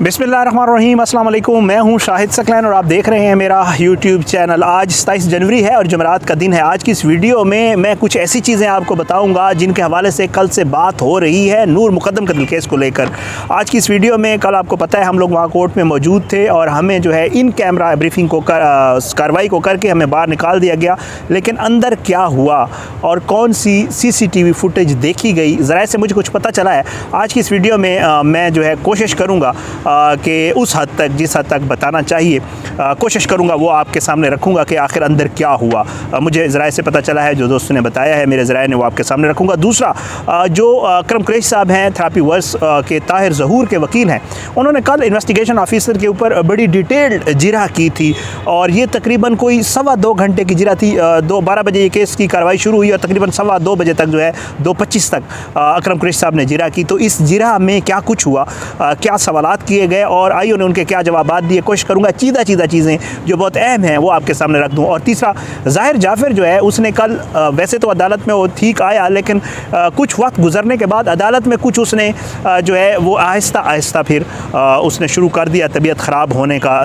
बिस्मिल्लाहिर्रहमानिर्रहीम, अस्सलाम वालेकुम। मैं हूं शाहिद सकलैन और आप देख रहे हैं मेरा यूट्यूब चैनल। आज 27 जनवरी है और जुमेरात का दिन है। आज की इस वीडियो में मैं कुछ ऐसी चीज़ें आपको बताऊंगा जिनके हवाले से कल से बात हो रही है नूर मुकद्दम कत्ल केस को लेकर। आज की इस वीडियो में, कल आपको पता है हम लोग वहाँ कोर्ट में मौजूद थे और हमें जो है इन कैमरा ब्रीफिंग को कार्रवाई को करके हमें बाहर निकाल दिया गया, लेकिन अंदर क्या हुआ और कौन सी CCTV फुटेज देखी गई, ज़रा से मुझे कुछ पता चला है। आज की इस वीडियो में मैं जो है कोशिश करूँगा कि उस हद तक, जिस हद तक बताना चाहिए, कोशिश करूंगा वो आपके सामने रखूंगा कि आखिर अंदर क्या हुआ। मुझे ज़राए से पता चला है, जो दोस्तों ने बताया है मेरे ज़राए ने, वो आपके सामने रखूंगा। दूसरा, जो अकरम कुरैशी साहब हैं, थेरेपी वर्स के ताहिर ज़हूर के वकील हैं, उन्होंने कल इन्वेस्टिगेशन ऑफिसर के ऊपर बड़ी डिटेल्ड जिरह की थी और ये तकरीबन कोई 2.25 घंटे की जिरह थी। 12 बजे ये केस की कार्रवाई शुरू हुई और तकरीबन 2:15 बजे तक जो है 2:25 तक अकरम कुरैशी साहब ने जिरह की। तो इस जिरह में क्या कुछ हुआ, क्या सवालात किए गए और आइयो ने उनके क्या जवाब दिए, कोशिश करूंगा चीज़ा चीज़ें जो बहुत अहम हैं वो आपके सामने रख दूं। और तीसरा, ज़ाहिर जाफ़र जो है उसने कल वैसे तो अदालत में वो ठीक आया, लेकिन कुछ वक्त गुजरने के बाद अदालत में कुछ उसने जो है वो आहिस्ता आहिस्ता फिर उसने शुरू कर दिया तबीयत ख़राब होने का,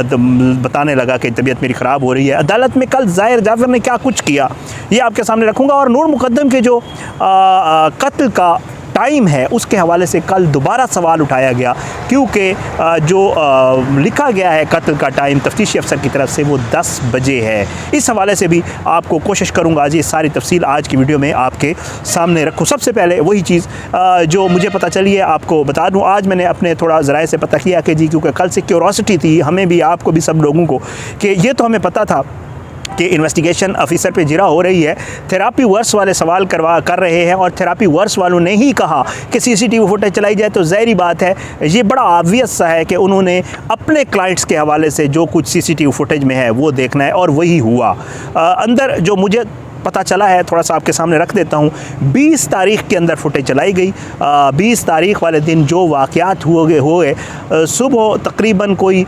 बताने लगा कि तबीयत मेरी ख़राब हो रही है। अदालत में कल ज़ाहिर जाफ़र ने क्या कुछ किया ये आपके सामने रखूँगा। और नूर मुकद्दम के जो कत्ल का टाइम है उसके हवाले से कल दोबारा सवाल उठाया गया, क्योंकि जो लिखा गया है कत्ल का टाइम तफ्तीशी अफसर की तरफ से वो 10 बजे है। इस हवाले से भी आपको कोशिश करूंगा आज ये सारी तफसील आज की वीडियो में आपके सामने रखूं। सबसे पहले वही चीज़ जो मुझे पता चली है आपको बता दूं। आज मैंने अपने थोड़ा ज़राए से पता किया कि जी, क्योंकि कल से क्यूरोसिटी थी हमें भी, आपको भी, सब लोगों को, कि ये तो हमें पता था कि इन्वेस्टिगेशन ऑफिसर पे जिरह हो रही है, थेरेपी वर्स वाले सवाल कर रहे हैं और थेरेपी वर्स वालों ने ही कहा कि CCTV फुटेज चलाई जाए। तो ज़ाहिरी बात है, ये बड़ा ऑब्वियस सा है कि उन्होंने अपने क्लाइंट्स के हवाले से जो कुछ CCTV फुटेज में है वो देखना है और वही हुआ। अंदर जो मुझे पता चला है थोड़ा सा आपके सामने रख देता हूँ। 20 तारीख़ के अंदर फुटेज चलाई गई। 20 तारीख़ वाले दिन जो वाक़यात हुए सुबह तकरीबन कोई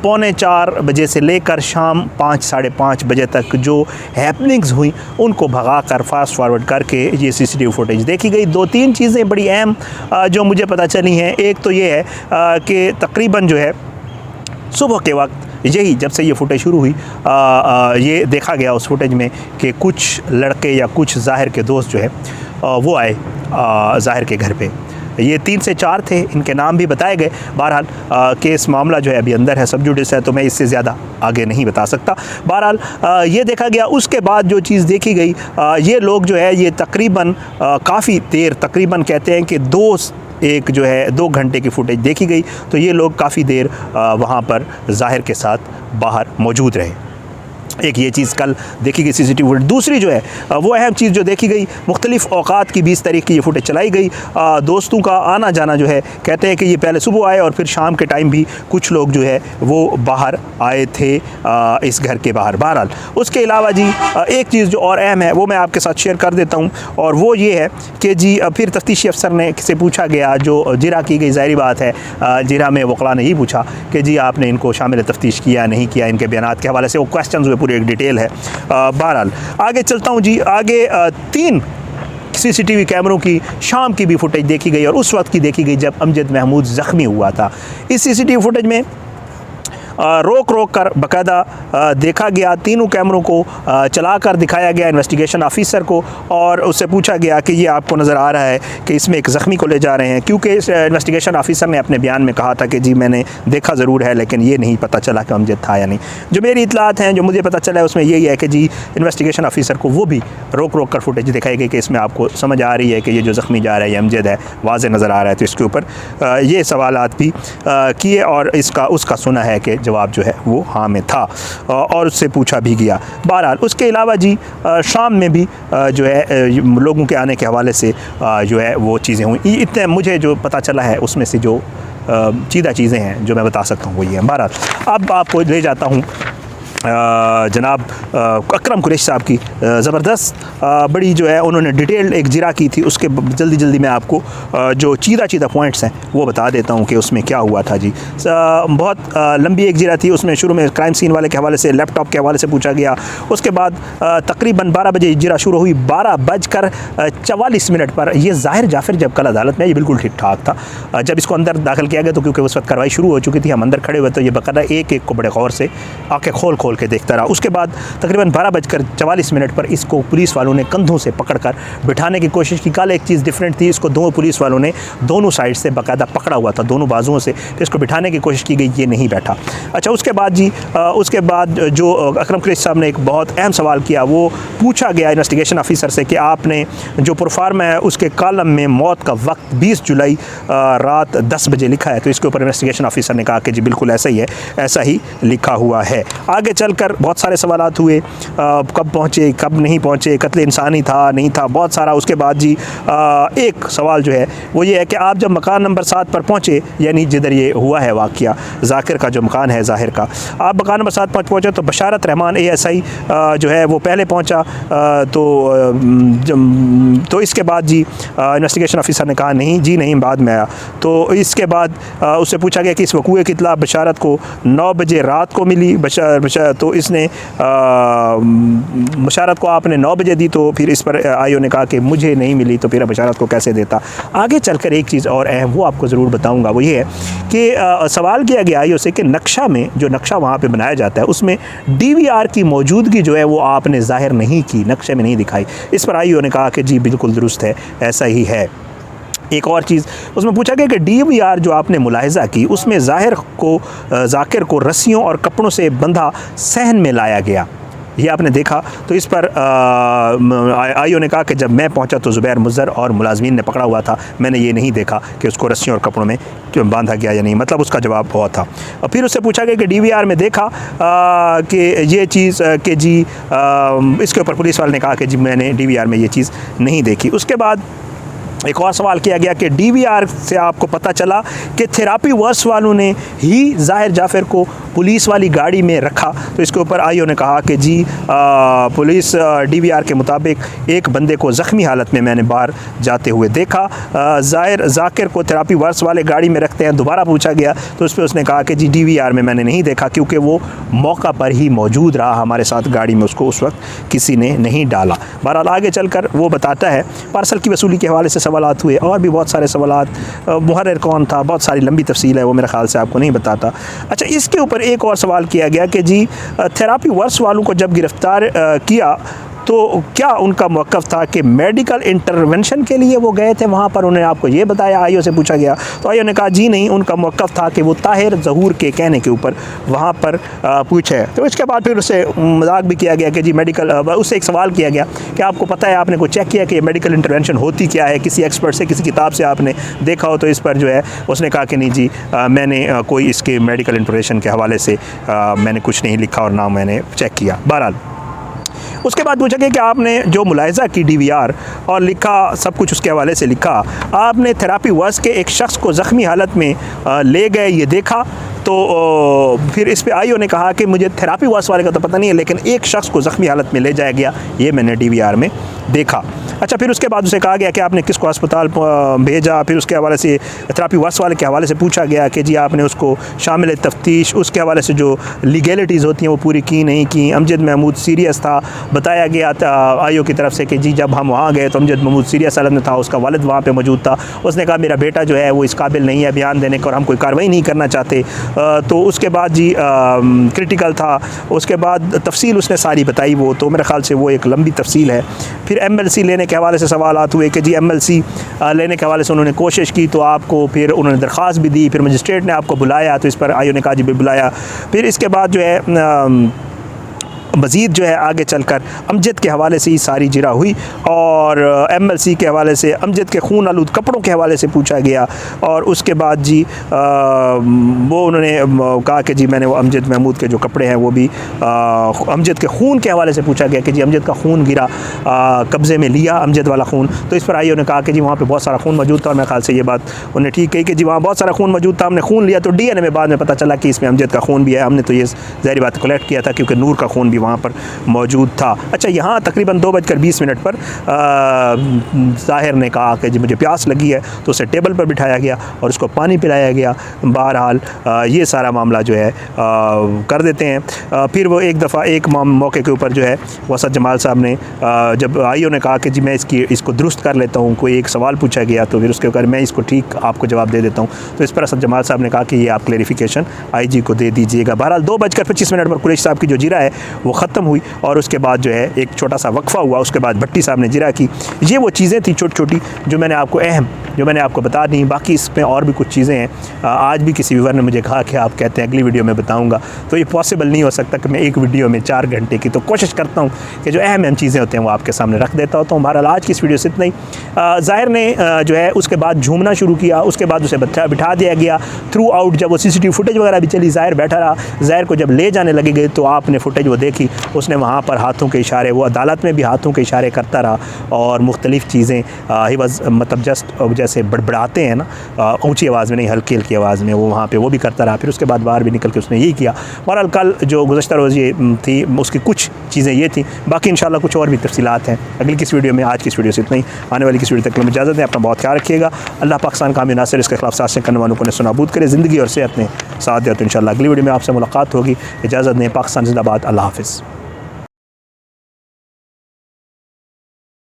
3:45 बजे से लेकर शाम 5 साढ़े 5 बजे तक जो हैपनिंग्स हुई उनको भगा कर फास्ट फॉरवर्ड करके ये CCTV फुटेज देखी गई। 2-3 चीज़ें बड़ी अहम जो मुझे पता चली हैं। एक तो ये है कि तकरीबन जो है सुबह के वक्त यही जब से ये फुटेज शुरू हुई ये देखा गया उस फुटेज में कि कुछ लड़के या कुछ ज़ाहिर के दोस्त जो है वो आए ज़ाहिर के घर पे। ये 3 से 4 थे, इनके नाम भी बताए गए। बहरहाल केस मामला जो है अभी अंदर है, सब जुडिस है, तो मैं इससे ज़्यादा आगे नहीं बता सकता। बहरहाल ये देखा गया। उसके बाद जो चीज़ देखी गई, ये लोग जो है ये तकरीबन काफ़ी देर, तकरीबन कहते हैं कि 2 घंटे की फुटेज देखी गई। तो ये लोग काफ़ी देर वहाँ पर ज़ाहिर के साथ बाहर मौजूद रहे। एक ये चीज़ कल देखी गई CCTV फुटेज। दूसरी जो है वो अहम चीज़ जो देखी गई, मुख्तलिफ़ औकात की 20 तारीख़ की ये फुटेज चलाई गई। दोस्तों का आना जाना जो है, कहते हैं कि ये पहले सुबह आए और फिर शाम के टाइम भी कुछ लोग जो है वो बाहर आए थे इस घर के बाहर। बहरहाल उसके अलावा जी एक चीज़ जो और अहम है वो मैं आपके साथ शेयर कर देता हूँ, और वो ये है कि जी फिर तफ्तीशी अफसर ने से पूछा गया, जो जिरह की गई, ज़ाहिर बात है जिरह में वकला ने यही पूछा कि जी आपने इनको शामिल तफ्तीश किया नहीं किया, इनके बयानात के हवाले से वो क्वेश्चन हुए, पूरी एक डिटेल है। बहरहाल आगे चलता हूँ जी। आगे 3 CCTV कैमरों की शाम की भी फुटेज देखी गई और उस वक्त की देखी गई जब अमजद महमूद ज़ख्मी हुआ था। इस CCTV फुटेज में रोक कर बाकायदा देखा गया, तीनों कैमरों को चला कर दिखाया गया इन्वेस्टिगेशन ऑफिसर को और उससे पूछा गया कि ये आपको नज़र आ रहा है कि इसमें एक ज़ख्मी को ले जा रहे हैं, क्योंकि इन्वेस्टिगेशन ऑफिसर ने अपने बयान में कहा था कि जी मैंने देखा ज़रूर है लेकिन ये नहीं पता चला कि अमजद था या नहीं। जो मेरी इतलात हैं, जो मुझे पता चला है उसमें यही है कि जी इन्वेस्टिगेशन ऑफिसर को वो भी रोक कर फुटेज दिखाई गई कि इसमें आपको समझ आ रही है कि ये जो ज़ख्मी जा रहा है ये अमजद है, वाज़े नज़र आ रहा है। तो इसके ऊपर ये सवालात भी किए और उसका सुना है कि जवाब जो है वो हाँ में था और उससे पूछा भी गया। बहरहाल उसके अलावा जी शाम में भी जो है लोगों के आने के हवाले से जो है वो चीज़ें हुई। इतने मुझे जो पता चला है उसमें से जो चीज़ें हैं जो मैं बता सकता हूँ वही है। बहरहाल अब आपको ले जाता हूँ जनाब अकरम कुरैशी साहब की ज़बरदस्त बड़ी जो है उन्होंने डिटेल्ड एक जिरा की थी। उसके जल्दी जल्दी मैं आपको जो चीदा पॉइंट्स हैं वो बता देता हूँ कि उसमें क्या हुआ था जी। बहुत लंबी एक जिरा थी। उसमें शुरू में क्राइम सीन वाले के हवाले से, लैपटॉप के हवाले से पूछा गया। उसके बाद तकरीबन 12 बजे जिरा शुरू हुई। 12:44 पर ये ज़ाहिर जाफ़िर जब कल अदालत में, ये बिल्कुल ठीक ठाक था। जब इसको अंदर दाखिल किया गया तो क्योंकि उस वक्त कार्रवाई शुरू हो चुकी थी, हम अंदर खड़े हुए तो ये बाकायदा एक एक को बड़े गौर से आँखें खोल के देखता रहा। उसके बाद तकरीबन 12:44 पर इसको पुलिस वालों ने कंधों से पकड़कर बिठाने की कोशिश की। कल एक चीज़ डिफरेंट थी, इसको दो पुलिस वालों ने दोनों साइड से बाकायदा पकड़ा हुआ था, दोनों बाजुओं से, तो इसको बिठाने की कोशिश की गई, ये नहीं बैठा। अच्छा, उसके बाद जी उसके बाद जो अकरम कुरैशी साहब ने एक बहुत अहम सवाल किया, वो पूछा गया इन्वेस्टिगेशन ऑफिसर से कि आपने जो प्रोफार्मा है उसके कॉलम में मौत का वक्त 20 जुलाई रात 10 बजे लिखा है। तो इसके ऊपर इन्वेस्टिगेशन ऑफिसर ने कहा कि जी बिल्कुल ऐसा ही है, ऐसा ही लिखा हुआ है। आगे चलकर बहुत सारे सवालात हुए, कब पहुँचे, कब नहीं पहुँचे, कत्ल इंसानी था नहीं था, बहुत सारा। उसके बाद जी एक सवाल जो है वो ये है कि आप जब मकान नंबर 7 पर पहुँचे, यानी जिधर ये हुआ है वाक़या, जाकिर का जो मकान है ज़ाहिर का, आप मकान नंबर 7 पर पहुँचे तो बशारत रहमान ASI जो है वो पहले पहुँचा। तो इसके बाद जी इन्वेस्टिगेशन ऑफिसर ने कहा नहीं जी नहीं, बाद में आया। तो इसके बाद उससे पूछा गया कि इस वकूए की इत्तला बशारत को 9 बजे रात को मिली। तो इसने बशारत को आपने 9 बजे दी, तो फिर इस पर आईओ ने कहा कि मुझे नहीं मिली, तो फिर बशारत को कैसे देता। आगे चलकर एक चीज़ और अहम वो आपको ज़रूर बताऊंगा, वो ये है कि सवाल किया गया आईओ से कि नक्शा में, जो नक्शा वहाँ पे बनाया जाता है उसमें DVR की मौजूदगी जो है वो आपने ज़ाहिर नहीं की, नक्शे में नहीं दिखाई। इस पर आईओ ने कहा कि जी बिल्कुल दुरुस्त है, ऐसा ही है। एक और चीज़ उसमें पूछा गया कि DVR जो आपने मुलाहिज़ा की उसमें जाकिर को रस्सियों और कपड़ों से बंधा सहन में लाया गया, ये आपने देखा। तो इस पर आईओ ने कहा कि जब मैं पहुंचा तो ज़ुबैर मुज़्ज़र और मुलाजमीन ने पकड़ा हुआ था, मैंने ये नहीं देखा कि उसको रस्सियों और कपड़ों में बांधा गया या नहीं, मतलब उसका जवाब हुआ था। और फिर उससे पूछा गया कि DVR में देखा कि ये चीज़ कि जी इसके ऊपर पुलिस वाले ने कहा कि जी मैंने DVR में ये चीज़ नहीं देखी। उसके बाद एक और सवाल किया गया कि DVR से आपको पता चला कि थेरापी वर्स वालों ने ही ज़ाहिर जाफ़िर को पुलिस वाली गाड़ी में रखा। तो इसके ऊपर आईओ ने कहा कि जी पुलिस DVR के मुताबिक एक बंदे को ज़ख्मी हालत में मैंने बाहर जाते हुए देखा। जाकिर को थेरापी वर्स वाले गाड़ी में रखते हैं। दोबारा पूछा गया तो उस पर उसने कहा कि जी DVR में मैंने नहीं देखा, क्योंकि वो मौका पर ही मौजूद रहा हमारे साथ गाड़ी में, उसको उस वक्त किसी ने नहीं डाला। बहरहाल आगे चलकर वो बताता है पार्सल की वसूली के हवाले से सवालात हुए, और भी बहुत सारे सवालात, मुहर्रिर कौन था, बहुत सारी लंबी तफसील है, वो मेरे ख्याल से आपको नहीं बताता। अच्छा, इसके ऊपर एक और सवाल किया गया कि जी थेरापी वर्स वालों को जब गिरफ़्तार किया तो क्या उनका मौक़िफ़ था कि मेडिकल इंटरवेंशन के लिए वो गए थे वहाँ पर, उन्हें आपको ये बताया, आईओ से पूछा गया तो आईओ ने कहा जी नहीं, उनका मौक़िफ़ था कि वो ताहिर ज़हूर के कहने के ऊपर वहाँ पर पूछे। तो इसके बाद फिर उससे मजाक भी किया गया कि जी मेडिकल, उससे एक सवाल किया गया कि आपको पता है, आपने कोई चेक किया कि मेडिकल इंटरवेंशन होती क्या है, किसी एक्सपर्ट से, किसी किताब से आपने देखा हो। तो इस पर जो है उसने कहा कि नहीं जी मैंने कोई इसके मेडिकल इंटरवेंशन के हवाले से मैंने कुछ नहीं लिखा और ना मैंने चेक किया। बहरहाल उसके बाद पूछा गया कि आपने जो मुलाहिज़ा की DVR और लिखा सब कुछ उसके हवाले से लिखा, आपने थेरापी वर्स के एक शख्स को ज़ख्मी हालत में ले गए, ये देखा। तो फिर इस पे आईओ ने कहा कि मुझे थेरापी वर्स वाले का तो पता नहीं है, लेकिन एक शख्स को ज़ख्मी हालत में ले जाया गया, ये मैंने DVR में देखा। अच्छा, फिर उसके बाद उसे कहा गया कि आपने किसको अस्पताल भेजा। फिर उसके हवाले से थेरापी वर्स वाले के हवाले से पूछा गया कि जी आपने उसको शामिल तफ्तीश, उसके हवाले से जो लीगैलिटीज़ होती हैं वो पूरी की नहीं की। अमजद महमूद सीरियस था, बताया गया था आईओ की तरफ से कि जी जब हम वहाँ गए तो अमजद महमूद सीरियस हालत में था, उसका वालिद वहाँ पर मौजूद था। उसने कहा मेरा बेटा जो है वो इस काबिल नहीं है बयान देने का और हम कोई कार्रवाई नहीं करना चाहते। तो उसके बाद जी क्रिटिकल था। उसके बाद तफसील उसने सारी बताई, वो तो मेरे ख़्याल से वो एक लंबी तफसील है। फिर MLC लेने के हवाले से सवालात हुए कि जी MLC लेने के हवाले से उन्होंने कोशिश की तो आपको, फिर उन्होंने दरख्वास्त भी दी, फिर मजिस्ट्रेट ने आपको बुलाया, तो इस पर आईओ ने कहा जी भी बुलाया। फिर इसके बाद जो है मज़ीद जो है आगे चलकर अमजद के हवाले से ही सारी जिरा हुई और MLC के हवाले से, अमजद के खून आलूद कपड़ों के हवाले से पूछा गया। और उसके बाद जी वो उन्होंने कहा कि जी मैंने वो अमजद महमूद के जो कपड़े हैं वो भी अमजद के खून के हवाले से पूछा गया कि जी अमजद का खून गिरा, कब्ज़े में लिया अमजद वाला खून। तो इस पर आइए ने कहा कि जी वहाँ पे बहुत सारा खून मौजूद था और मेरे ख्याल से ये बात उन्होंने ठीक कही कि जी वहाँ बहुत सारा खून मौजूद था, हमने खून लिया। तो DNA में बाद में पता चला कि इसमें अमजद का खून भी है। हमने तो ये ज़ाहिर बात कलेक्ट किया था क्योंकि नूर का खून भी वहाँ पर मौजूद था। अच्छा, यहाँ तकरीबन 2:20 पर ज़ाहिर ने कहा कि जी मुझे प्यास लगी है, तो उसे टेबल पर बिठाया गया और उसको पानी पिलाया गया। बहरहाल ये सारा मामला जो है कर देते हैं। फिर वो एक दफ़ा एक मौके के ऊपर जो है वो असद जमाल साहब ने जब IO ने कहा कि जी मैं इसको दुरुस्त कर लेता हूँ, कोई एक सवाल पूछा गया तो फिर उसके ऊपर मैं इसको ठीक आपको जवाब दे देता हूँ। तो इस पर असद जमाल साहब ने कहा कि ये आप क्लेरिफिकेशन IG को दे दीजिएगा। बहरहाल 2:25 पर कुरैशी साहब की जो जिरा है वो ख़त्म हुई और उसके बाद जो है एक छोटा सा वक्फ़ा हुआ। उसके बाद भट्टी साहब ने जिरा की। ये वो चीज़ें थी छोटी छोटी जो मैंने आपको बता दी। बाकी इसमें और भी कुछ चीज़ें हैं। आज भी किसी व्यूअर ने मुझे कहा कि आप कहते हैं अगली वीडियो में बताऊंगा, तो ये पॉसिबल नहीं हो सकता कि मैं एक वीडियो में 4 घंटे की, तो कोशिश करता हूँ कि जो अहम चीज़ें होती हैं वो आपके सामने रख देता होता हूँ। बहरहाल आज की इस वीडियो से इतना ही। ज़ाहिर ने जो है उसके बाद झूमना शुरू किया, उसके बाद उसे बिठा दिया गया थ्रू आउट। जब वो CCTV फुटेज वगैरह भी चली, ज़ाहिर बैठा रहा। ज़ाहिर को जब ले जाने लगे गए तो आपने फुटेज वो देखी, उसने वहाँ पर हाथों के इशारे, वो अदालत में भी हाथों के इशारे करता रहा और मुख्तलिफ़ चीज़ें ही वज़ मतलब जस्ट जैसे बड़बड़ाते हैं ना, ऊँची आवाज़ में नहीं, हल्की हल्की आवाज़ में, वो वहाँ पे वो भी करता रहा। फिर उसके बाद बाहर भी निकल के उसने यही किया। बहरहाल कल जो गुज़श्ता रोज़ ये थी उसकी कुछ चीज़ें ये थी, बाकी इंशाल्लाह कुछ और भी तफसीलात हैं अगली किस वीडियो में। आज की इस वीडियो से इतना ही। आने वाली किस वीडियो तक में इजाज़त है। अपना बहुत ख्याल रखिएगा। अल्लाह पाकिस्तान कामी नासिर, इसके खिलाफ साजिशें करने वालों को नेस्तनाबूद करे, ज़िंदगी और सेहत में साथ दे। तो इंशाल्लाह अगली वीडियो में आपसे मुलाकात होगी। इजाज़त दें। पाकिस्तान जिंदाबाद। अल्लाह हाफ़िज़।